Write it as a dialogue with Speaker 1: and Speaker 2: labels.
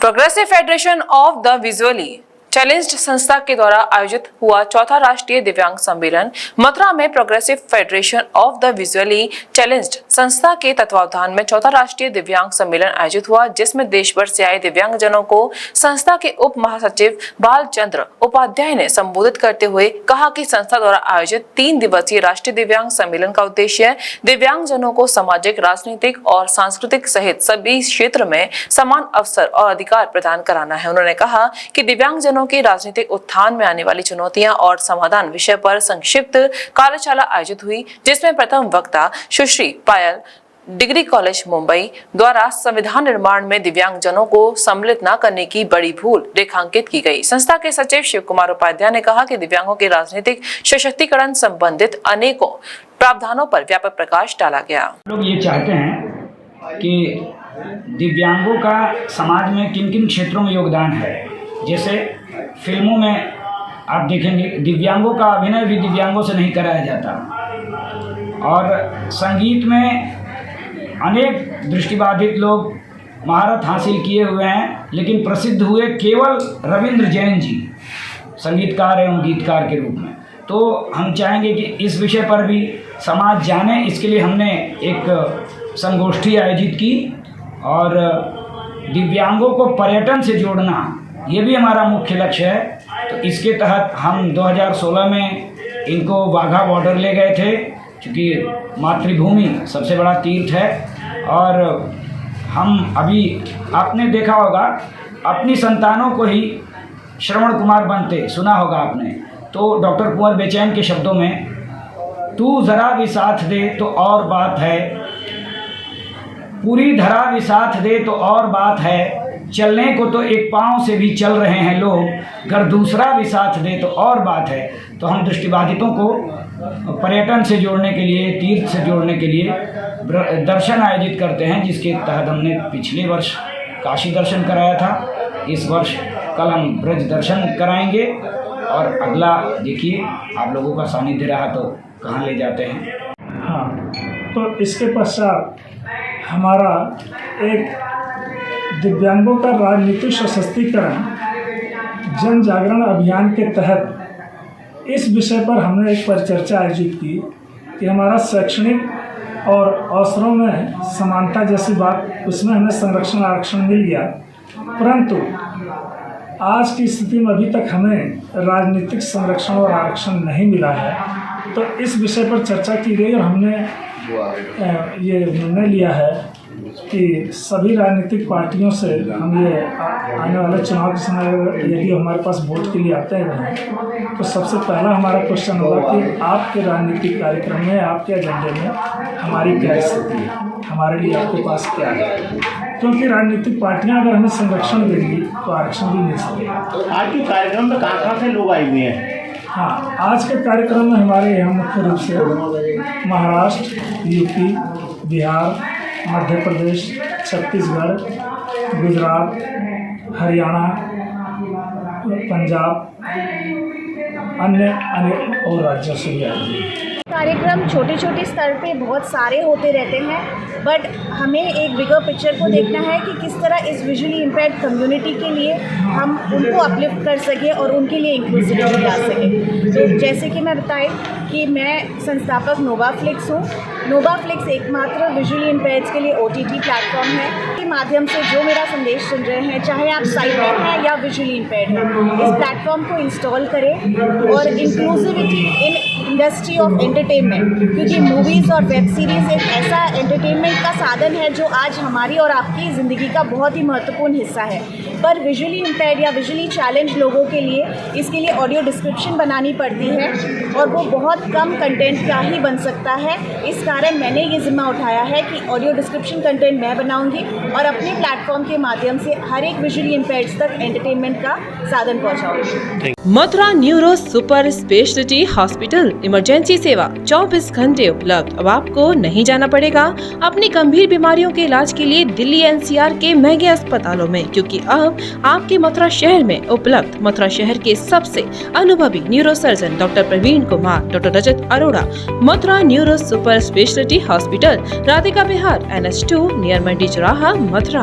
Speaker 1: Progressive federation of the visually challenged संस्था के द्वारा आयोजित हुआ चौथा राष्ट्रीय दिव्यांग सम्मेलन मथुरा में progressive federation of the visually challenged संस्था के तत्वावधान में चौथा राष्ट्रीय दिव्यांग सम्मेलन आयोजित हुआ, जिसमें देश भर से आए दिव्यांगजनों को संस्था के उप महासचिव बालचंद्र उपाध्याय ने संबोधित करते हुए कहा कि संस्था द्वारा आयोजित 3 दिवसीय राष्ट्रीय दिव्यांग सम्मेलन का उद्देश्य दिव्यांगजनों को सामाजिक, राजनीतिक और सांस्कृतिक सहित सभी क्षेत्र में समान अवसर और अधिकार प्रदान कराना है। उन्होंने कहा कि दिव्यांगजनों के राजनीतिक उत्थान में आने वाली चुनौतियां और समाधान विषय पर संक्षिप्त कार्यशाला आयोजित हुई, जिसमें प्रथम वक्ता सुश्री पायल डिग्री कॉलेज मुंबई द्वारा संविधान निर्माण में दिव्यांगजनों को सम्मिलित न करने की बड़ी भूल रेखांकित की गई। संस्था के सचिव शिव कुमार उपाध्याय ने कहा कि दिव्यांगों के राजनीतिक सशक्तिकरण संबंधित अनेकों प्रावधानों पर व्यापक प्रकाश डाला गया।
Speaker 2: लोग ये चाहते हैं कि दिव्यांगों का समाज में किन किन क्षेत्रों में योगदान है। जैसे फिल्मों में आप देखेंगे दिव्यांगों का अभिनय भी दिव्यांगों से नहीं कराया जाता, और संगीत में अनेक दृष्टिबाधित लोग महारत हासिल किए हुए हैं, लेकिन प्रसिद्ध हुए केवल रविंद्र जैन जी संगीतकार एवं गीतकार के रूप में। तो हम चाहेंगे कि इस विषय पर भी समाज जाने, इसके लिए हमने एक संगोष्ठी आयोजित की, और दिव्यांगों को पर्यटन से जोड़ना ये भी हमारा मुख्य लक्ष्य है। तो इसके तहत हम 2016 में इनको वाघा बॉर्डर ले गए थे, क्योंकि मातृभूमि सबसे बड़ा तीर्थ है। और हम अभी आपने देखा होगा अपनी संतानों को ही श्रवण कुमार बनते सुना होगा आपने, तो डॉक्टर कुंवर बेचैन के शब्दों में, तू ज़रा भी साथ दे तो और बात है, पूरी धरा भी साथ दे तो और बात है, चलने को तो एक पाँव से भी चल रहे हैं लोग, अगर दूसरा भी साथ दे तो और बात है। तो हम दृष्टिबाधितों को पर्यटन से जोड़ने के लिए, तीर्थ से जोड़ने के लिए दर्शन आयोजित करते हैं, जिसके तहत हमने पिछले वर्ष काशी दर्शन कराया था। इस वर्ष कल हम ब्रज दर्शन कराएंगे, और अगला देखिए आप लोगों का सानिध्य रहा तो कहाँ ले जाते हैं।
Speaker 3: हाँ, तो इसके पश्चात हमारा एक दिव्यांगों का राजनीतिक सशक्तिकरण जन जागरण अभियान के तहत इस विषय पर हमने एक परिचर्चा आयोजित की कि हमारा शैक्षणिक और अवसरों में समानता जैसी बात, उसमें हमें संरक्षण आरक्षण मिल गया, परंतु आज की स्थिति में अभी तक हमें राजनीतिक संरक्षण और आरक्षण नहीं मिला है। तो इस विषय पर चर्चा की गई और हमने ये निर्णय लिया है कि सभी राजनीतिक पार्टियों से हम ये आने वाले चुनाव के समय यदि हमारे पास वोट के लिए आते हैं, तो सबसे पहला हमारा क्वेश्चन होगा कि आपके राजनीतिक कार्यक्रम में, आपके एजेंडे में हमारी क्या स्थिति है, हमारे लिए आपके पास क्या है। क्योंकि राजनीतिक पार्टियां अगर हमें संरक्षण देंगी तो आरक्षण भी मिल सकेगा।
Speaker 4: तो आज के कार्यक्रम में कहाँ से लोग आए हुए हैं?
Speaker 3: हाँ, आज के कार्यक्रम में हमारे यहाँ मुख्य रूप से महाराष्ट्र, यूपी, बिहार, मध्य प्रदेश, छत्तीसगढ़, गुजरात, हरियाणा, पंजाब, अन्य अनेक और राज्यों से भी आए हैं।
Speaker 5: कार्यक्रम छोटे छोटे स्तर पे बहुत सारे होते रहते हैं, बट हमें एक बिगर पिक्चर को देखना है कि किस तरह इस विजुअली इम्पेयर्ड कम्युनिटी के लिए हम उनको अपलिफ्ट कर सकें और उनके लिए इंक्लूसिविटी ला सकें। तो जैसे कि मैं बताएं कि मैं संस्थापक नोवाफ्लिक्स हूँ। नोवाफ्लिक्स एकमात्र विजुअली इम्पेयर्ड्स के लिए OTT प्लेटफॉर्म है, के माध्यम से जो मेरा संदेश सुन रहे हैं, चाहे आप साइटेड हैं या विजुअली इम्पेयर्ड हैं, इस प्लेटफॉर्म को इंस्टॉल करें और inclusivity in industry of entertainment, क्योंकि मूवीज़ और वेब सीरीज़ एक ऐसा एंटरटेनमेंट का साधन है जो आज हमारी और आपकी ज़िंदगी का बहुत ही महत्वपूर्ण हिस्सा है। पर विजुअली इम्पेयर्ड या विजुअली चैलेंज लोगों के लिए इसके लिए ऑडियो डिस्क्रिप्शन बनानी पड़ती है, और वो बहुत कम कंटेंट का ही बन सकता है। इस कारण मैंने ये जिम्मा उठाया है कि ऑडियो डिस्क्रिप्शन कंटेंट मैं बनाऊंगी और अपने प्लेटफॉर्म के माध्यम से हर एक विजुअली इम्पेयर्ड्स तक एंटरटेनमेंट का साधन पहुंचाऊंगी।
Speaker 1: Mathura neuro super speciality hospital emergency सेवा 24 घंटे उपलब्ध। अब आपको नहीं जाना पड़ेगा अपनी गंभीर बीमारियों के इलाज के लिए दिल्ली NCR के महंगे अस्पतालों में, क्योंकि अब आपके मथुरा शहर में उपलब्ध मथुरा शहर के सबसे अनुभवी neuro surgeon doctor Praveen Kumar, doctor Rajat Arora. Mathura neuro super speciality hospital, Radhika Vihar, NH2 near Mandi Chauraha, Mathura.